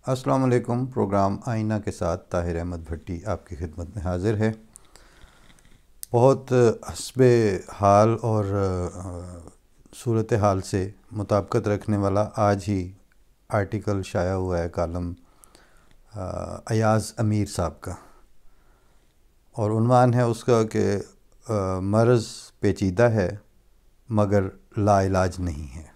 السلام علیکم۔ پروگرام آئینہ کے ساتھ طاہر احمد بھٹی آپ کی خدمت میں حاضر ہے۔ بہت حسب حال اور صورتحال سے مطابقت رکھنے والا آج ہی آرٹیکل شائع ہوا ہے کالم ایاز امیر صاحب کا، اور عنوان ہے اس کا کہ مرض پیچیدہ ہے مگر لا علاج نہیں ہے۔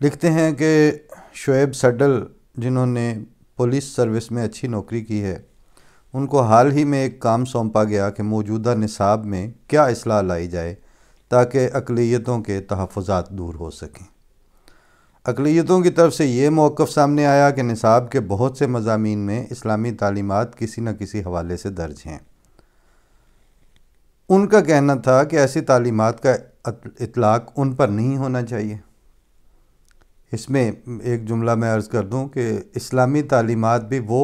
لکھتے ہیں کہ شعیب سڈل، جنہوں نے پولیس سروس میں اچھی نوکری کی ہے، ان کو حال ہی میں ایک کام سونپا گیا کہ موجودہ نصاب میں کیا اصلاح لائی جائے تاکہ اقلیتوں کے تحفظات دور ہو سکیں۔ اقلیتوں کی طرف سے یہ موقف سامنے آیا کہ نصاب کے بہت سے مضامین میں اسلامی تعلیمات کسی نہ کسی حوالے سے درج ہیں۔ ان کا کہنا تھا کہ ایسی تعلیمات کا اطلاق ان پر نہیں ہونا چاہیے۔ اس میں ایک جملہ میں عرض کر دوں کہ اسلامی تعلیمات بھی وہ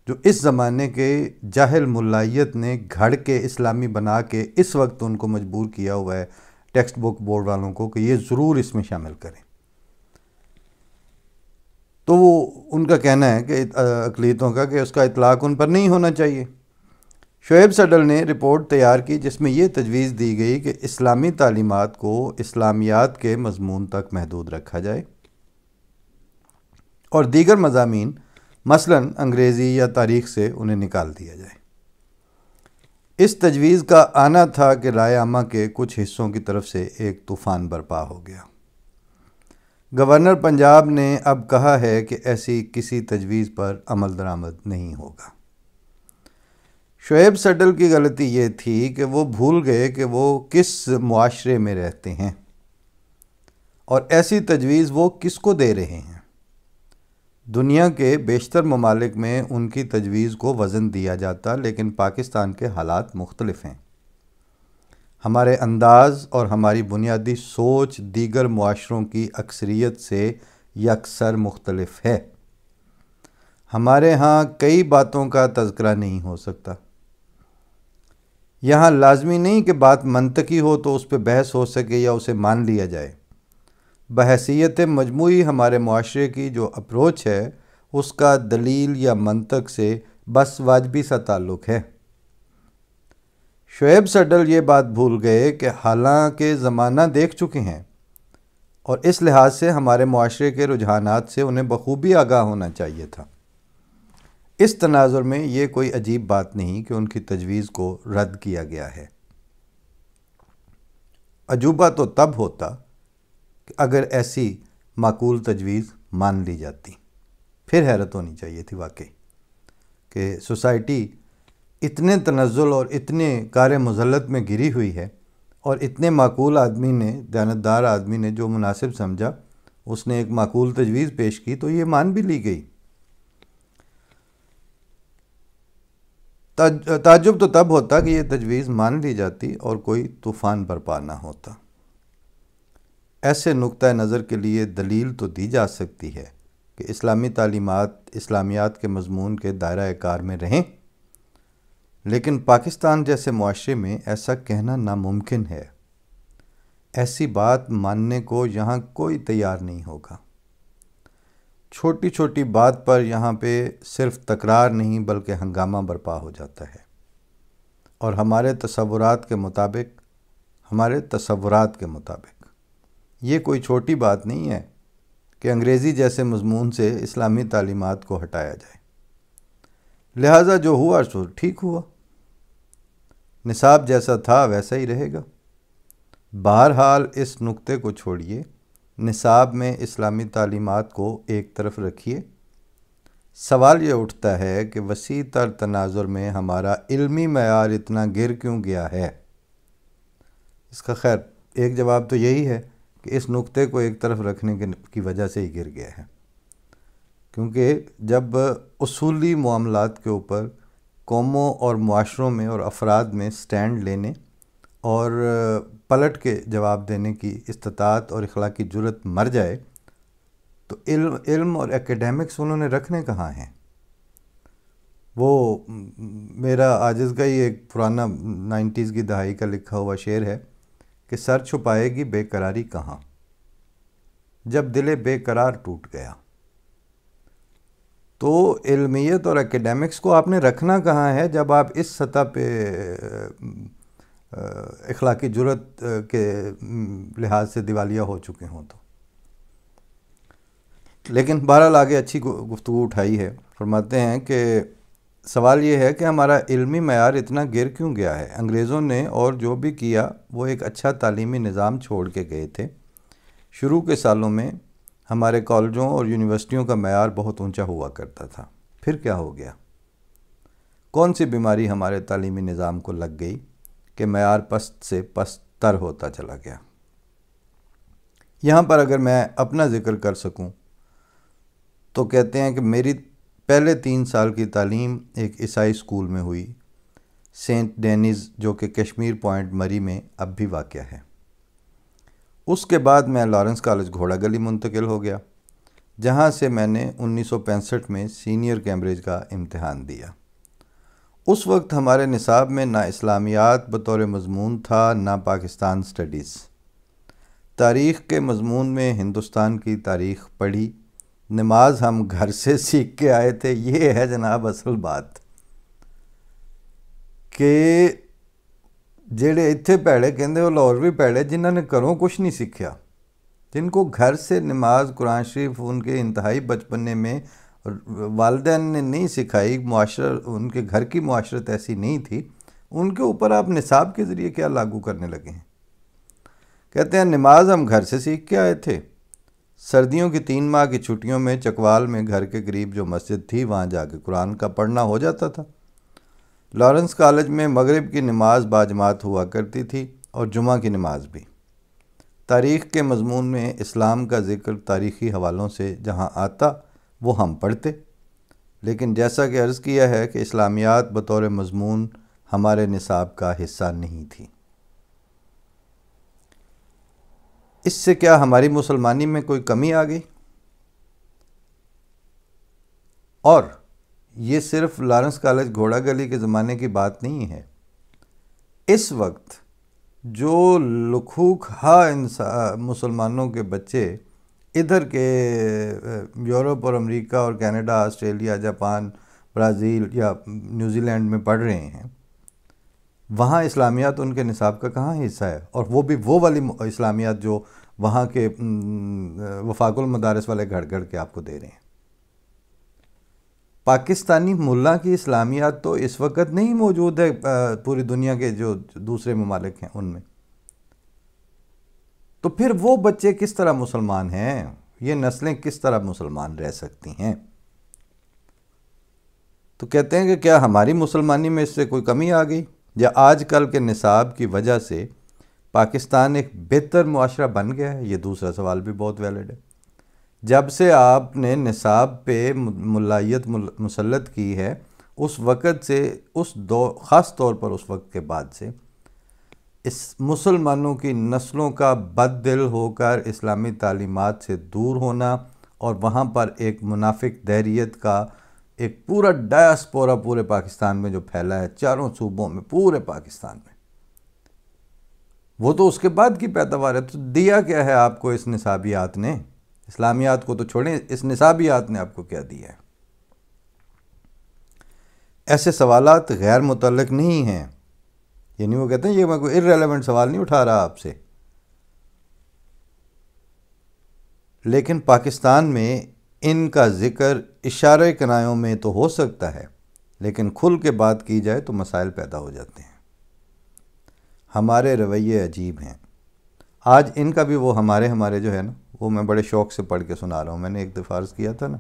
جو اس زمانے کے جاہل ملائیت نے گھڑ کے اسلامی بنا کے اس وقت ان کو مجبور کیا ہوا ہے ٹیکسٹ بک بورڈ والوں کو کہ یہ ضرور اس میں شامل کریں۔ تو وہ ان کا کہنا ہے کہ اقلیتوں کا کہ اس کا اطلاق ان پر نہیں ہونا چاہیے۔ شعیب سڈل نے رپورٹ تیار کی جس میں یہ تجویز دی گئی کہ اسلامی تعلیمات کو اسلامیات کے مضمون تک محدود رکھا جائے اور دیگر مضامین مثلاً انگریزی یا تاریخ سے انہیں نکال دیا جائے۔ اس تجویز کا آنا تھا کہ رائے عامہ کے کچھ حصوں کی طرف سے ایک طوفان برپا ہو گیا۔ گورنر پنجاب نے اب کہا ہے کہ ایسی کسی تجویز پر عمل درآمد نہیں ہوگا۔ شعیب سڈل کی غلطی یہ تھی کہ وہ بھول گئے کہ وہ کس معاشرے میں رہتے ہیں اور ایسی تجویز وہ کس کو دے رہے ہیں۔ دنیا کے بیشتر ممالک میں ان کی تجویز کو وزن دیا جاتا، لیکن پاکستان کے حالات مختلف ہیں۔ ہمارے انداز اور ہماری بنیادی سوچ دیگر معاشروں کی اکثریت سے یکسر مختلف ہے۔ ہمارے ہاں کئی باتوں کا تذکرہ نہیں ہو سکتا۔ یہاں لازمی نہیں کہ بات منطقی ہو تو اس پہ بحث ہو سکے یا اسے مان لیا جائے۔ بحیثیت مجموعی ہمارے معاشرے کی جو اپروچ ہے اس کا دلیل یا منطق سے بس واجبی سا تعلق ہے۔ شعیب سڈل یہ بات بھول گئے کہ حالانکہ زمانہ دیکھ چکے ہیں اور اس لحاظ سے ہمارے معاشرے کے رجحانات سے انہیں بخوبی آگاہ ہونا چاہیے تھا۔ اس تناظر میں یہ کوئی عجیب بات نہیں کہ ان کی تجویز کو رد کیا گیا ہے۔ عجوبہ تو تب ہوتا کہ اگر ایسی معقول تجویز مان لی جاتی، پھر حیرت ہونی چاہیے تھی واقعی کہ سوسائٹی اتنے تنزل اور اتنے کار مذلت میں گری ہوئی ہے اور اتنے معقول آدمی نے، دیانتدار آدمی نے جو مناسب سمجھا اس نے ایک معقول تجویز پیش کی تو یہ مان بھی لی گئی۔ تعجب تو تب ہوتا کہ یہ تجویز مان لی جاتی اور کوئی طوفان برپا نہ ہوتا۔ ایسے نقطہ نظر کے لیے دلیل تو دی جا سکتی ہے کہ اسلامی تعلیمات اسلامیات کے مضمون کے دائرہ کار میں رہیں، لیکن پاکستان جیسے معاشرے میں ایسا کہنا ناممکن ہے۔ ایسی بات ماننے کو یہاں کوئی تیار نہیں ہوگا۔ چھوٹی چھوٹی بات پر یہاں پہ صرف تکرار نہیں بلکہ ہنگامہ برپا ہو جاتا ہے، اور ہمارے تصورات کے مطابق یہ کوئی چھوٹی بات نہیں ہے کہ انگریزی جیسے مضمون سے اسلامی تعلیمات کو ہٹایا جائے۔ لہٰذا جو ہوا سو ٹھیک ہوا، نصاب جیسا تھا ویسا ہی رہے گا۔ بہرحال اس نقطے کو چھوڑیے، نصاب میں اسلامی تعلیمات کو ایک طرف رکھیے۔ سوال یہ اٹھتا ہے کہ وسیع تر تناظر میں ہمارا علمی معیار اتنا گر کیوں گیا ہے؟ اس کا خیر ایک جواب تو یہی ہے کہ اس نقطے کو ایک طرف رکھنے کی وجہ سے ہی گر گیا ہے، کیونکہ جب اصولی معاملات کے اوپر قوموں اور معاشروں میں اور افراد میں سٹینڈ لینے اور پلٹ کے جواب دینے کی استطاعت اور اخلاقی جرات مر جائے تو علم اور ایکیڈیمکس انہوں نے رکھنے کہاں ہیں؟ وہ میرا عاجز کا ہی ایک پرانا 90s کی دہائی کا لکھا ہوا شعر ہے کہ سر چھپائے گی بے قراری کہاں۔ جب دل بے قرار ٹوٹ گیا۔ تو علمیت اور اکیڈیمکس کو آپ نے رکھنا کہاں ہے جب آپ اس سطح پہ اخلاقی جرات کے لحاظ سے دیوالیہ ہو چکے ہوں تو۔ لیکن بہرحال آگے اچھی گفتگو اٹھائی ہے۔ فرماتے ہیں کہ سوال یہ ہے کہ ہمارا علمی معیار اتنا گر کیوں گیا ہے؟ انگریزوں نے اور جو بھی کیا وہ ایک اچھا تعلیمی نظام چھوڑ کے گئے تھے۔ شروع کے سالوں میں ہمارے کالجوں اور یونیورسٹیوں کا معیار بہت اونچا ہوا کرتا تھا، پھر کیا ہو گیا؟ کون سی بیماری ہمارے تعلیمی نظام کو لگ گئی کہ معیار پست سے پست تر ہوتا چلا گیا؟ یہاں پر اگر میں اپنا ذکر کر سکوں تو کہتے ہیں کہ میری پہلے 3 سال کی تعلیم ایک عیسائی اسکول میں ہوئی، سینٹ ڈینیز، جو کہ کشمیر پوائنٹ مری میں اب بھی واقع ہے۔ اس کے بعد میں لارنس کالج گھوڑا گلی منتقل ہو گیا، جہاں سے میں نے 1965 میں سینئر کیمبرج کا امتحان دیا۔ اس وقت ہمارے نصاب میں نہ اسلامیات بطور مضمون تھا، نہ پاکستان سٹڈیز۔ تاریخ کے مضمون میں ہندوستان کی تاریخ پڑھی، نماز ہم گھر سے سیکھ کے آئے تھے۔ یہ ہے جناب اصل بات کہ جڑے اتھے پیڑے کہندے وہ لاہور بھی پیڑے جنہوں نے گھروں کچھ نہیں سیکھیا، جن کو گھر سے نماز قرآن شریف ان کے انتہائی بچپنے میں والدین نے نہیں سکھائی، معاشرہ ان کے گھر کی معاشرت ایسی نہیں تھی، ان کے اوپر آپ نصاب کے ذریعے کیا لاگو کرنے لگے ہیں؟ کہتے ہیں نماز ہم گھر سے سیکھ کے آئے تھے۔ سردیوں کی 3 ماہ کی چھٹیوں میں چکوال میں گھر کے قریب جو مسجد تھی وہاں جا کے قرآن کا پڑھنا ہو جاتا تھا۔ لارنس کالج میں مغرب کی نماز باجماعت ہوا کرتی تھی اور جمعہ کی نماز بھی۔ تاریخ کے مضمون میں اسلام کا ذکر تاریخی حوالوں سے جہاں آتا وہ ہم پڑھتے، لیکن جیسا کہ عرض کیا ہے کہ اسلامیات بطور مضمون ہمارے نصاب کا حصہ نہیں تھی۔ اس سے کیا ہماری مسلمانی میں کوئی کمی آ گئی؟ اور یہ صرف لارنس کالج گھوڑا گلی کے زمانے کی بات نہیں ہے۔ اس وقت جو لکھوک مسلمانوں کے بچے ادھر کے یورپ اور امریکہ اور کینیڈا، آسٹریلیا، جاپان، برازیل یا نیوزی لینڈ میں پڑھ رہے ہیں، وہاں اسلامیات ان کے نصاب کا کہاں حصہ ہے؟ اور وہ بھی وہ والی اسلامیات جو وہاں کے وفاق المدارس والے گھڑ گھڑ کے آپ کو دے رہے ہیں۔ پاکستانی ملا کی اسلامیات تو اس وقت نہیں موجود ہے پوری دنیا کے جو دوسرے ممالک ہیں ان میں، تو پھر وہ بچے کس طرح مسلمان ہیں؟ یہ نسلیں کس طرح مسلمان رہ سکتی ہیں؟ تو کہتے ہیں کہ کیا ہماری مسلمانی میں اس سے کوئی کمی آ گئی، یا آج کل کے نصاب کی وجہ سے پاکستان ایک بہتر معاشرہ بن گیا ہے؟ یہ دوسرا سوال بھی بہت ویلڈ ہے۔ جب سے آپ نے نصاب پہ ملائیت مسلط کی ہے، اس وقت سے خاص طور پر اس وقت کے بعد سے اس مسلمانوں کی نسلوں کا بد دل ہو کر اسلامی تعلیمات سے دور ہونا، اور وہاں پر ایک منافق دہریت کا ایک پورا ڈایاسپورا پورے پاکستان میں جو پھیلا ہے، 4 صوبوں میں، پورے پاکستان میں، وہ تو اس کے بعد کی پیداوار ہے۔ تو دیا کیا ہے آپ کو اس نصابیات نے؟ اسلامیات کو تو چھوڑیں، اس نصابیات نے آپ کو کیا دیا ہے؟ ایسے سوالات غیر متعلق نہیں ہیں، یعنی وہ کہتے ہیں یہ میں کوئی irrelevant سوال نہیں اٹھا رہا آپ سے، لیکن پاکستان میں ان کا ذکر اشارے کنایوں میں تو ہو سکتا ہے، لیکن کھل کے بات کی جائے تو مسائل پیدا ہو جاتے ہیں۔ ہمارے رویے عجیب ہیں۔ آج ان کا بھی وہ ہمارے جو ہے نا، وہ میں بڑے شوق سے پڑھ کے سنا رہا ہوں۔ میں نے ایک دفعہ عرض کیا تھا نا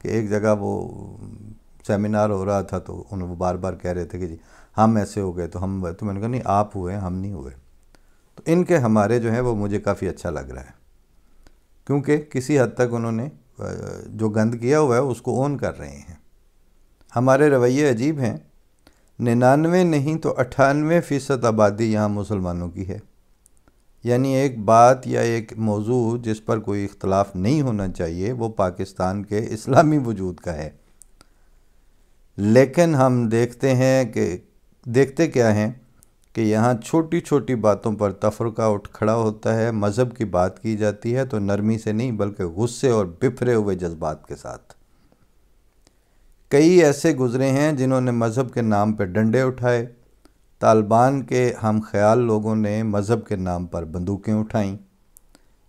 کہ ایک جگہ وہ سیمینار ہو رہا تھا تو وہ بار بار کہہ رہے تھے کہ جی ہم ایسے ہو گئے تو میں نے کہا نہیں، آپ ہوئے، ہم نہیں ہوئے۔ تو ان کے ہمارے جو ہے وہ مجھے کافی اچھا لگ رہا ہے، کیونکہ کسی حد تک انہوں نے جو گند کیا ہوا ہے اس کو اون کر رہے ہیں۔ ہمارے رویے عجیب ہیں۔ 99 نہیں تو 98% آبادی یہاں مسلمانوں کی ہے، یعنی ایک بات یا ایک موضوع جس پر کوئی اختلاف نہیں ہونا چاہیے وہ پاکستان کے اسلامی وجود کا ہے۔ لیکن ہم دیکھتے کیا ہیں کہ یہاں چھوٹی چھوٹی باتوں پر تفرقہ اٹھ کھڑا ہوتا ہے، مذہب کی بات کی جاتی ہے تو نرمی سے نہیں بلکہ غصے اور بفرے ہوئے جذبات کے ساتھ۔ کئی ایسے گزرے ہیں جنہوں نے مذہب کے نام پہ ڈنڈے اٹھائے، طالبان کے ہم خیال لوگوں نے مذہب کے نام پر بندوقیں اٹھائیں۔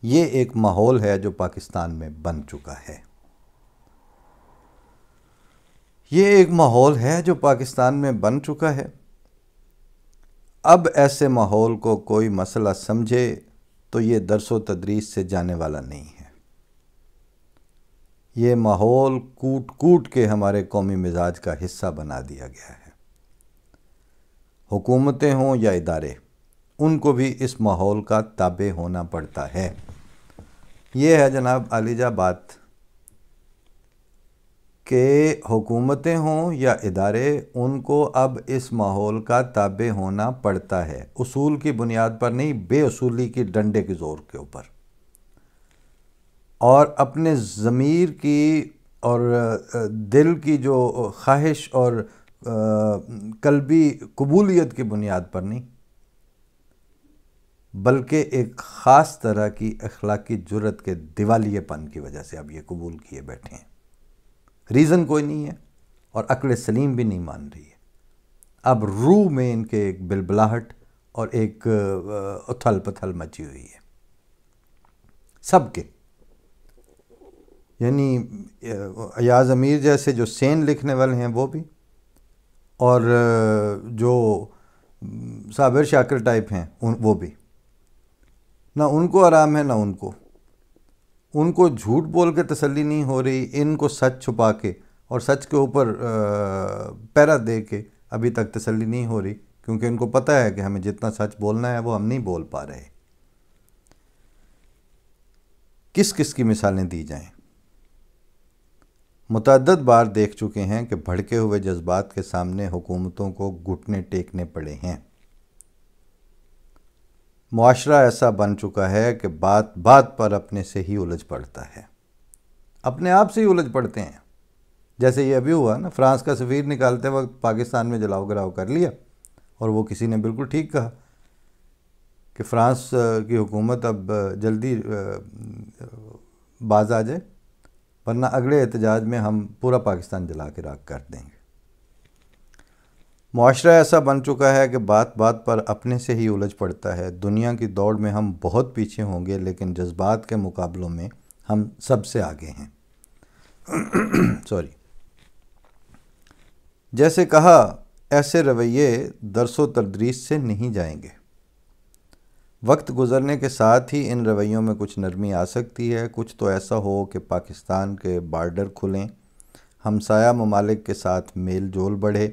یہ ایک ماحول ہے جو پاکستان میں بن چکا ہے۔ یہ ایک ماحول ہے جو پاکستان میں بن چکا ہے۔ اب ایسے ماحول کو کوئی مسئلہ سمجھے تو یہ درس و تدریس سے جانے والا نہیں ہے۔ یہ ماحول کوٹ کوٹ کے ہمارے قومی مزاج کا حصہ بنا دیا گیا ہے۔ حکومتیں ہوں یا ادارے، ان کو بھی اس ماحول کا تابع ہونا پڑتا ہے۔ یہ ہے جناب عالیجا بات کہ حکومتیں ہوں یا ادارے، ان کو اب اس ماحول کا تابع ہونا پڑتا ہے، اصول کی بنیاد پر نہیں، بے اصولی کی ڈنڈے کے زور کے اوپر، اور اپنے ضمیر کی اور دل کی جو خواہش اور قلبی قبولیت کی بنیاد پر نہیں، بلکہ ایک خاص طرح کی اخلاقی جرت کے دیوالیے پن کی وجہ سے اب یہ قبول کیے بیٹھے ہیں۔ ریزن کوئی نہیں ہے اور عقل سلیم بھی نہیں مان رہی ہے۔ اب روح میں ان کے ایک بلبلاہٹ اور ایک اتھل پتھل مچی ہوئی ہے سب کے، یعنی ایاز امیر جیسے جو سین لکھنے والے ہیں وہ بھی، اور جو صابر شاکر ٹائپ ہیں وہ بھی، نہ ان کو آرام ہے نہ ان کو جھوٹ بول کے تسلی نہیں ہو رہی، ان کو سچ چھپا کے اور سچ کے اوپر پیرا دے کے ابھی تک تسلی نہیں ہو رہی، کیونکہ ان کو پتہ ہے کہ ہمیں جتنا سچ بولنا ہے وہ ہم نہیں بول پا رہے۔ کس کس کی مثالیں دی جائیں؟ متعدد بار دیکھ چکے ہیں کہ بھڑکے ہوئے جذبات کے سامنے حکومتوں کو گھٹنے ٹیکنے پڑے ہیں۔ معاشرہ ایسا بن چکا ہے کہ بات بات پر اپنے سے ہی الجھ پڑتا ہے، اپنے آپ سے ہی الجھ پڑتے ہیں۔ جیسے یہ ابھی ہوا نا، فرانس کا سفیر نکالتے وقت پاکستان میں جلاؤ گراؤ کر لیا، اور وہ کسی نے بالکل ٹھیک کہا کہ فرانس کی حکومت اب جلدی باز آ جائے، ورنہ اگلے احتجاج میں ہم پورا پاکستان جلا کے راکھ کر دیں گے۔ معاشرہ ایسا بن چکا ہے کہ بات بات پر اپنے سے ہی الجھ پڑتا ہے۔ دنیا کی دوڑ میں ہم بہت پیچھے ہوں گے، لیکن جذبات کے مقابلوں میں ہم سب سے آگے ہیں۔ جیسے کہا، ایسے رویے درس و تدریس سے نہیں جائیں گے۔ وقت گزرنے کے ساتھ ہی ان رویوں میں کچھ نرمی آ سکتی ہے۔ کچھ تو ایسا ہو کہ پاکستان کے بارڈر کھلیں، ہمسایہ ممالک کے ساتھ میل جول بڑھے،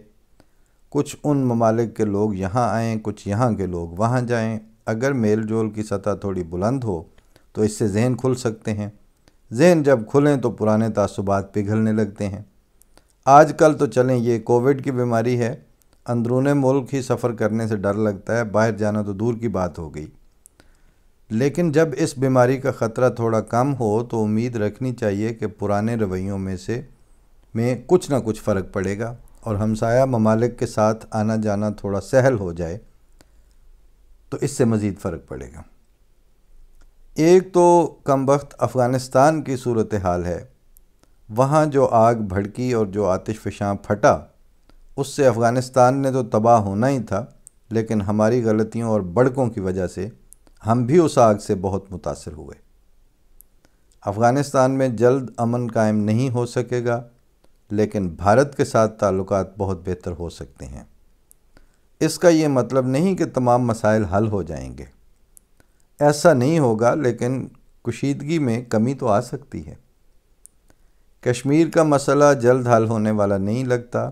کچھ ان ممالک کے لوگ یہاں آئیں، کچھ یہاں کے لوگ وہاں جائیں۔ اگر میل جول کی سطح تھوڑی بلند ہو تو اس سے ذہن کھل سکتے ہیں۔ ذہن جب کھلیں تو پرانے تعصبات پگھلنے لگتے ہیں۔ آج کل تو چلیں، یہ کووڈ کی بیماری ہے، اندرون ملک ہی سفر کرنے سے ڈر لگتا ہے، باہر جانا تو دور کی بات ہو گئی۔ لیکن جب اس بیماری کا خطرہ تھوڑا کم ہو تو امید رکھنی چاہیے کہ پرانے رویوں میں کچھ نہ کچھ فرق پڑے گا، اور ہمسایہ ممالک کے ساتھ آنا جانا تھوڑا سہل ہو جائے تو اس سے مزید فرق پڑے گا۔ ایک تو کم بخت افغانستان کی صورتحال ہے۔ وہاں جو آگ بھڑکی اور جو آتش فشاں پھٹا، اس سے افغانستان نے تو تباہ ہونا ہی تھا، لیکن ہماری غلطیوں اور بڑکوں کی وجہ سے ہم بھی اس آگ سے بہت متاثر ہوئے۔ افغانستان میں جلد امن قائم نہیں ہو سکے گا، لیکن بھارت کے ساتھ تعلقات بہت بہتر ہو سکتے ہیں۔ اس کا یہ مطلب نہیں کہ تمام مسائل حل ہو جائیں گے، ایسا نہیں ہوگا، لیکن کشیدگی میں کمی تو آ سکتی ہے۔ کشمیر کا مسئلہ جلد حل ہونے والا نہیں لگتا،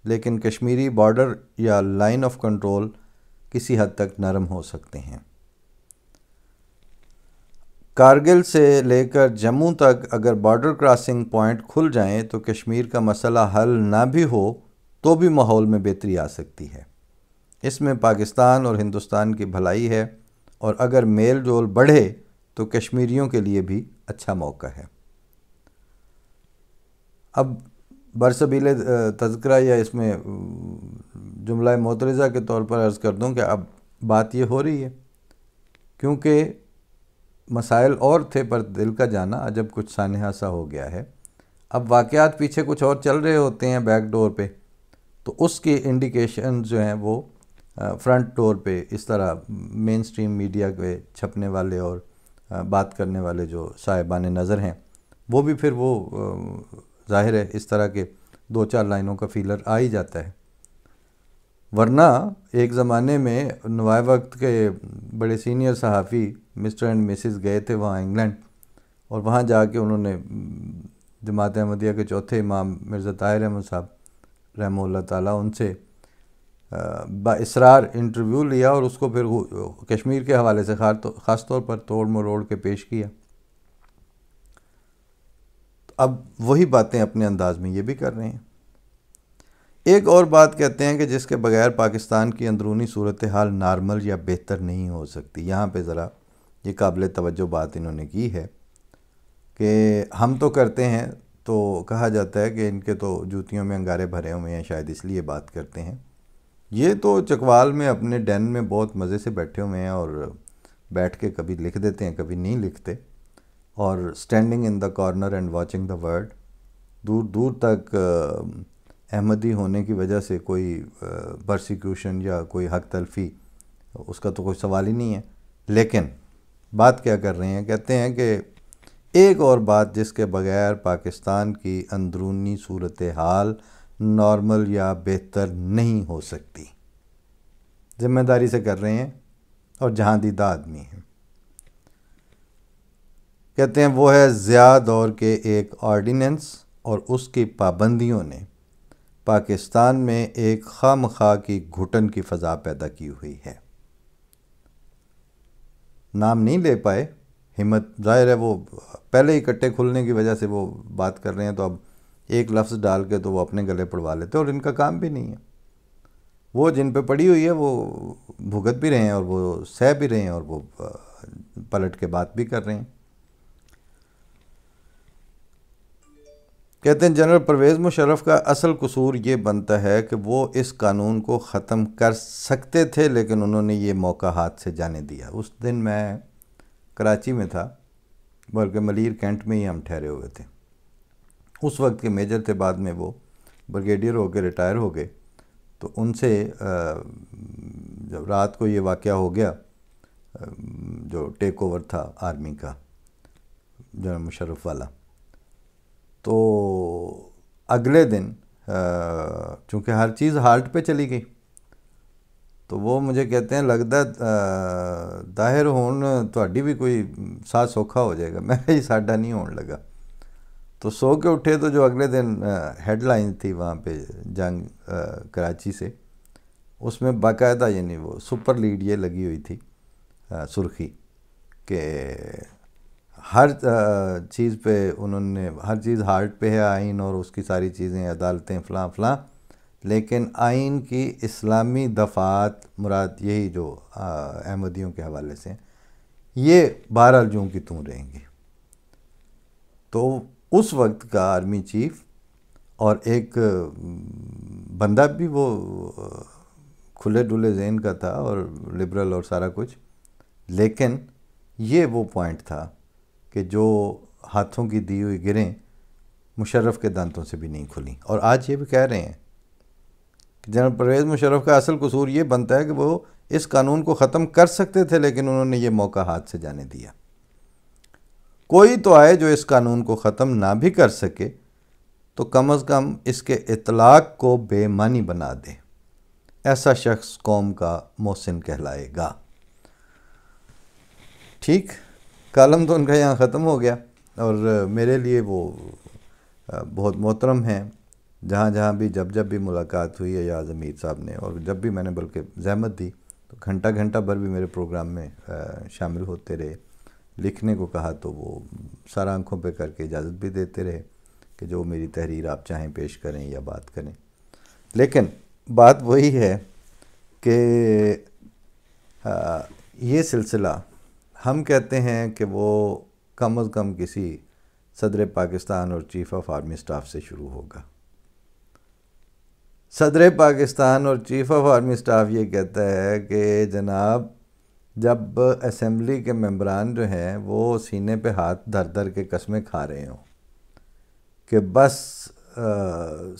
لیکن کشمیری بارڈر یا لائن آف کنٹرول کسی حد تک نرم ہو سکتے ہیں۔ کارگل سے لے کر جموں تک اگر بارڈر کراسنگ پوائنٹ کھل جائیں تو کشمیر کا مسئلہ حل نہ بھی ہو تو بھی ماحول میں بہتری آ سکتی ہے۔ اس میں پاکستان اور ہندوستان کی بھلائی ہے، اور اگر میل جول بڑھے تو کشمیریوں کے لیے بھی اچھا موقع ہے۔ اب برسبیل تذکرہ یا اس میں جملہ معترضہ کے طور پر عرض کر دوں کہ اب بات یہ ہو رہی ہے، کیونکہ مسائل اور تھے پر دل کا جانا عجب کچھ سانحہ سا ہو گیا ہے۔ اب واقعات پیچھے کچھ اور چل رہے ہوتے ہیں بیک ڈور پہ، تو اس کی انڈیکیشن جو ہیں وہ فرنٹ ڈور پہ اس طرح مین سٹریم میڈیا کے چھپنے والے اور بات کرنے والے جو صاحبان نظر ہیں وہ بھی پھر وہ ظاہر ہے اس طرح کے 2-4 لائنوں کا فیلر آ ہی جاتا ہے۔ ورنہ ایک زمانے میں نوائے وقت کے بڑے سینئر صحافی مسٹر اینڈ مسز گئے تھے وہاں انگلینڈ، اور وہاں جا کے انہوں نے جماعت احمدیہ کے چوتھے امام مرزا طاہر احمد صاحب رحمہ اللہ تعالیٰ ان سے با اصرار انٹرویو لیا اور اس کو پھر کشمیر کے حوالے سے خاص طور پر توڑ مروڑ کے پیش کیا۔ اب وہی باتیں اپنے انداز میں یہ بھی کر رہے ہیں۔ ایک اور بات کہتے ہیں کہ جس کے بغیر پاکستان کی اندرونی صورتحال نارمل یا بہتر نہیں ہو سکتی۔ یہاں پہ ذرا یہ قابل توجہ بات انہوں نے کی ہے کہ ہم تو کرتے ہیں، تو کہا جاتا ہے کہ ان کے تو جوتیوں میں انگارے بھرے ہوئے ہیں، شاید اس لیے بات کرتے ہیں۔ یہ تو چکوال میں اپنے ڈین میں بہت مزے سے بیٹھے ہوئے ہیں اور بیٹھ کے کبھی لکھ دیتے ہیں کبھی نہیں لکھتے، اور standing in the corner and watching the world, دور دور تک احمدی ہونے کی وجہ سے کوئی پرسیکیوشن یا کوئی حق تلفی اس کا تو کوئی سوال ہی نہیں ہے۔ لیکن بات کیا کر رہے ہیں، کہتے ہیں کہ ایک اور بات جس کے بغیر پاکستان کی اندرونی صورتحال نارمل یا بہتر نہیں ہو سکتی، ذمہ داری سے کر رہے ہیں اور جہاں دیدہ آدمی ہیں۔ کہتے ہیں وہ ہے ضیاء دور کے ایک آرڈیننس اور اس کی پابندیوں نے پاکستان میں ایک خواہ مخواہ کی گھٹن کی فضا پیدا کی ہوئی ہے۔ نام نہیں لے پائے، ہمت ظاہر ہے وہ پہلے ہی کٹے کھلنے کی وجہ سے وہ بات کر رہے ہیں، تو اب ایک لفظ ڈال کے تو وہ اپنے گلے پڑوا لیتے اور ان کا کام بھی نہیں ہے۔ وہ جن پہ پڑی ہوئی ہے وہ بھگت بھی رہے ہیں اور وہ سہ بھی رہے ہیں اور وہ پلٹ کے بات بھی کر رہے ہیں۔ کہتے ہیں جنرل پرویز مشرف کا اصل قصور یہ بنتا ہے کہ وہ اس قانون کو ختم کر سکتے تھے لیکن انہوں نے یہ موقع ہاتھ سے جانے دیا۔ اس دن میں کراچی میں تھا، بلکہ ملیر کینٹ میں ہی ہم ٹھہرے ہوئے تھے۔ اس وقت کے میجر تھے، بعد میں وہ بریگیڈیئر ہو کے ریٹائر ہو گئے، تو ان سے جب رات کو یہ واقعہ ہو گیا، جو ٹیک اوور تھا آرمی کا جنرل مشرف والا، تو اگلے دن چونکہ ہر چیز ہارٹ پہ چلی گئی، تو وہ مجھے کہتے ہیں لگتا طاہر ہون تہاڈی بھی کوئی ساتھ سوکھا ہو جائے گا۔ میں ہی ساڈا نہیں ہون لگا۔ تو سو کے اٹھے تو جو اگلے دن ہیڈ لائن تھی وہاں پہ جنگ کراچی سے، اس میں باقاعدہ یعنی وہ سپر لیڈ یہ لگی ہوئی تھی سرخی کہ ہر چیز پہ انہوں نے، ہر چیز ہارٹ پہ ہے، آئین اور اس کی ساری چیزیں، عدالتیں فلاں فلاں، لیکن آئین کی اسلامی دفعات مراد یہی جو احمدیوں کے حوالے سے یہ بہرحال جوں کی توں رہیں گی۔ تو اس وقت کا آرمی چیف اور ایک بندہ بھی وہ کھلے ڈلے ذہن کا تھا اور لبرل اور سارا کچھ، لیکن یہ وہ پوائنٹ تھا کہ جو ہاتھوں کی دی ہوئی گریں مشرف کے دانتوں سے بھی نہیں کھلیں، اور آج یہ بھی کہہ رہے ہیں کہ جنرل پرویز مشرف کا اصل قصور یہ بنتا ہے کہ وہ اس قانون کو ختم کر سکتے تھے لیکن انہوں نے یہ موقع ہاتھ سے جانے دیا۔ کوئی تو آئے جو اس قانون کو ختم نہ بھی کر سکے تو کم از کم اس کے اطلاق کو بے معنی بنا دے، ایسا شخص قوم کا محسن کہلائے گا۔ ٹھیک، کالم تو ان کا یہاں ختم ہو گیا، اور میرے لیے وہ بہت محترم ہیں۔ جہاں جہاں بھی جب بھی ملاقات ہوئی ہے یا امیر صاحب نے، اور جب بھی میں نے بلکہ زحمت دی تو گھنٹہ بھر بھی میرے پروگرام میں شامل ہوتے رہے، لکھنے کو کہا تو وہ سارا آنکھوں پہ کر کے اجازت بھی دیتے رہے کہ جو میری تحریر آپ چاہیں پیش کریں یا بات کریں۔ لیکن بات وہی ہے کہ یہ سلسلہ ہم کہتے ہیں کہ وہ کم از کم کسی صدر پاکستان اور چیف آف آرمی سٹاف سے شروع ہوگا۔ صدر پاکستان اور چیف آف آرمی سٹاف یہ کہتا ہے کہ جناب جب اسمبلی کے ممبران جو ہیں وہ سینے پہ ہاتھ دھر دھر کے قسمیں کھا رہے ہوں کہ بس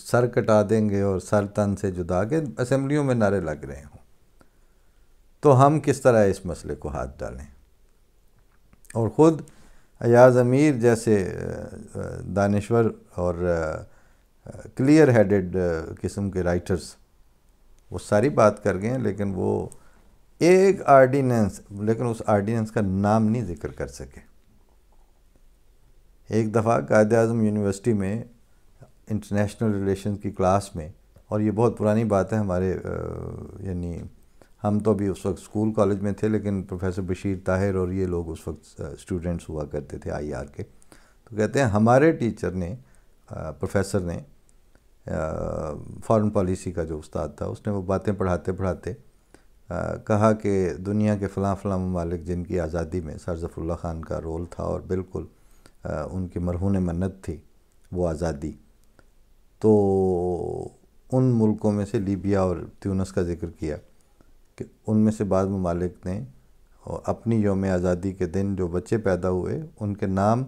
سر کٹا دیں گے اور سر تن سے جدا کے اسمبلیوں میں نعرے لگ رہے ہوں، تو ہم کس طرح اس مسئلے کو ہاتھ ڈالیں؟ اور خود ایاز امیر جیسے دانشور اور کلیئر ہیڈڈ قسم کے رائٹرز وہ ساری بات کر گئے ہیں، لیکن وہ ایک آرڈیننس، لیکن اس آرڈیننس کا نام نہیں ذکر کر سکے۔ ایک دفعہ قائد اعظم یونیورسٹی میں انٹرنیشنل ریلیشنز کی کلاس میں، اور یہ بہت پرانی بات ہے ہمارے یعنی ہم تو ابھی اس وقت اسکول کالج میں تھے، لیکن پروفیسر بشیر طاہر اور یہ لوگ اس وقت اسٹوڈنٹس ہوا کرتے تھے آئی آر کے، تو کہتے ہیں ہمارے ٹیچر نے، پروفیسر نے، فارن پالیسی کا جو استاد تھا، اس نے وہ باتیں پڑھاتے پڑھاتے کہا کہ دنیا کے فلاں فلاں ممالک جن کی آزادی میں سر ظفر اللہ خان کا رول تھا اور بالکل ان کی مرہون منت تھی وہ آزادی، تو ان ملکوں میں سے لیبیا اور تیونس کا ذکر کیا کہ ان میں سے بعض ممالک نے اپنی یوم آزادی کے دن جو بچے پیدا ہوئے ان کے نام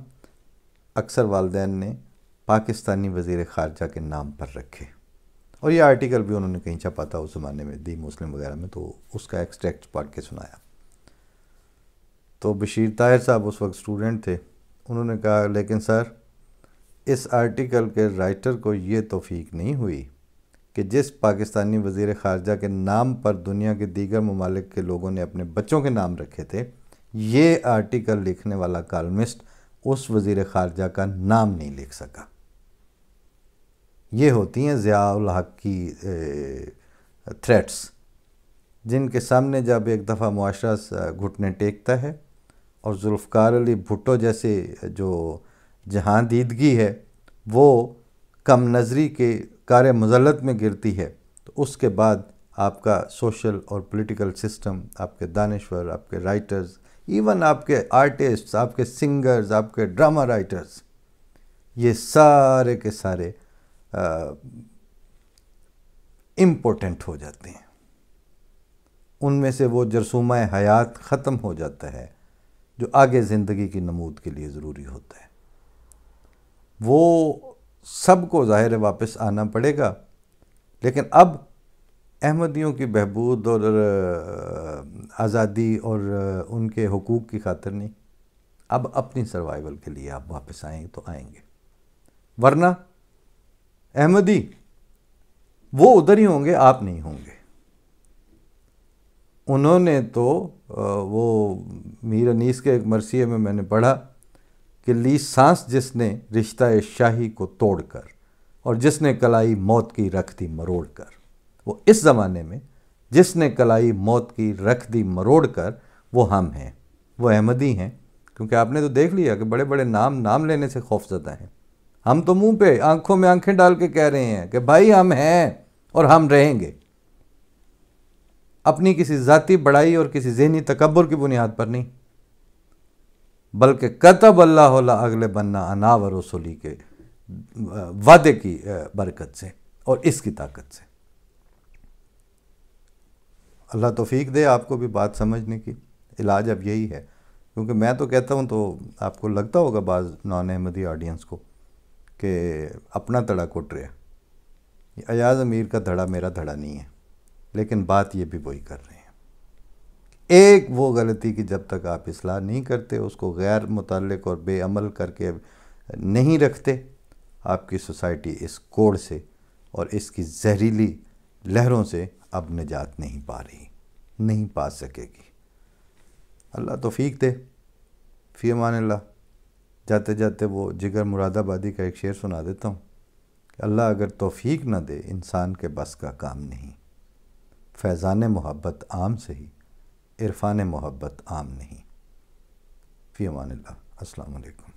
اکثر والدین نے پاکستانی وزیر خارجہ کے نام پر رکھے، اور یہ آرٹیکل بھی انہوں نے کہیں چھپا تھا اس زمانے میں، دی مسلم وغیرہ میں، تو اس کا ایکسٹریکٹ پڑھ کے سنایا۔ تو بشیر طاہر صاحب اس وقت اسٹوڈنٹ تھے، انہوں نے کہا لیکن سر اس آرٹیکل کے رائٹر کو یہ توفیق نہیں ہوئی کہ جس پاکستانی وزیر خارجہ کے نام پر دنیا کے دیگر ممالک کے لوگوں نے اپنے بچوں کے نام رکھے تھے، یہ آرٹیکل لکھنے والا کالمسٹ اس وزیر خارجہ کا نام نہیں لکھ سکا۔ یہ ہوتی ہیں ضیاء الحق کی تھریٹس، جن کے سامنے جب ایک دفعہ معاشرہ گھٹنے ٹیکتا ہے اور ذوالفقار علی بھٹو جیسے جو جہاں دیدگی ہے وہ کم نظری کے کار مذلت میں گرتی ہے، تو اس کے بعد آپ کا سوشل اور پولیٹیکل سسٹم، آپ کے دانشور، آپ کے رائٹرز، ایون آپ کے آرٹسٹ، آپ کے سنگرز، آپ کے ڈرامہ رائٹرز، یہ سارے کے سارے امپورٹنٹ ہو جاتے ہیں، ان میں سے وہ جرثومہ حیات ختم ہو جاتا ہے جو آگے زندگی کی نمود کے لیے ضروری ہوتا ہے۔ وہ سب کو ظاہر ہے واپس آنا پڑے گا، لیکن اب احمدیوں کی بہبود اور آزادی اور ان کے حقوق کی خاطر نہیں، اب اپنی سروائیول کے لیے آپ واپس آئیں تو آئیں گے، ورنہ احمدی وہ ادھر ہی ہوں گے، آپ نہیں ہوں گے۔ انہوں نے تو وہ میر انیس کے ایک مرثیے میں نے پڑھا کہ لی سانس جس نے رشتہ شاہی کو توڑ کر اور جس نے کلائی موت کی رکھ دی مروڑ کر، وہ اس زمانے میں جس نے کلائی موت کی رکھ دی مروڑ کر وہ ہم ہیں، وہ احمدی ہیں، کیونکہ آپ نے تو دیکھ لیا کہ بڑے بڑے نام لینے سے خوف زدہ ہیں، ہم تو منہ پہ آنکھوں میں آنکھیں ڈال کے کہہ رہے ہیں کہ بھائی ہم ہیں اور ہم رہیں گے، اپنی کسی ذاتی بڑائی اور کسی ذہنی تکبر کی بنیاد پر نہیں، بلکہ کتب اللہ لا اغلب بننا انا و رسولی کے وعدے کی برکت سے اور اس کی طاقت سے۔ اللہ توفیق دے آپ کو بھی بات سمجھنے کی، علاج اب یہی ہے، کیونکہ میں تو کہتا ہوں، تو آپ کو لگتا ہوگا بعض نان احمدی آڈینس کو کہ اپنا دھڑا کٹ رہا، ایاز امیر کا دھڑا میرا دھڑا نہیں ہے، لیکن بات یہ بھی وہی کر رہے ہیں۔ ایک وہ غلطی کی جب تک آپ اصلاح نہیں کرتے، اس کو غیر متعلق اور بے عمل کر کے نہیں رکھتے، آپ کی سوسائٹی اس کوڑ سے اور اس کی زہریلی لہروں سے اب نجات نہیں پا رہی، نہیں پا سکے گی۔ اللہ توفیق دے۔ فی امان اللہ۔ جاتے جاتے وہ جگر مراد آبادی کا ایک شعر سنا دیتا ہوں کہ اللہ اگر توفیق نہ دے انسان کے بس کا کام نہیں، فیضان محبت عام سے ہی عرفان محبت عام نہیں۔ فی امان اللہ۔ السلام علیکم۔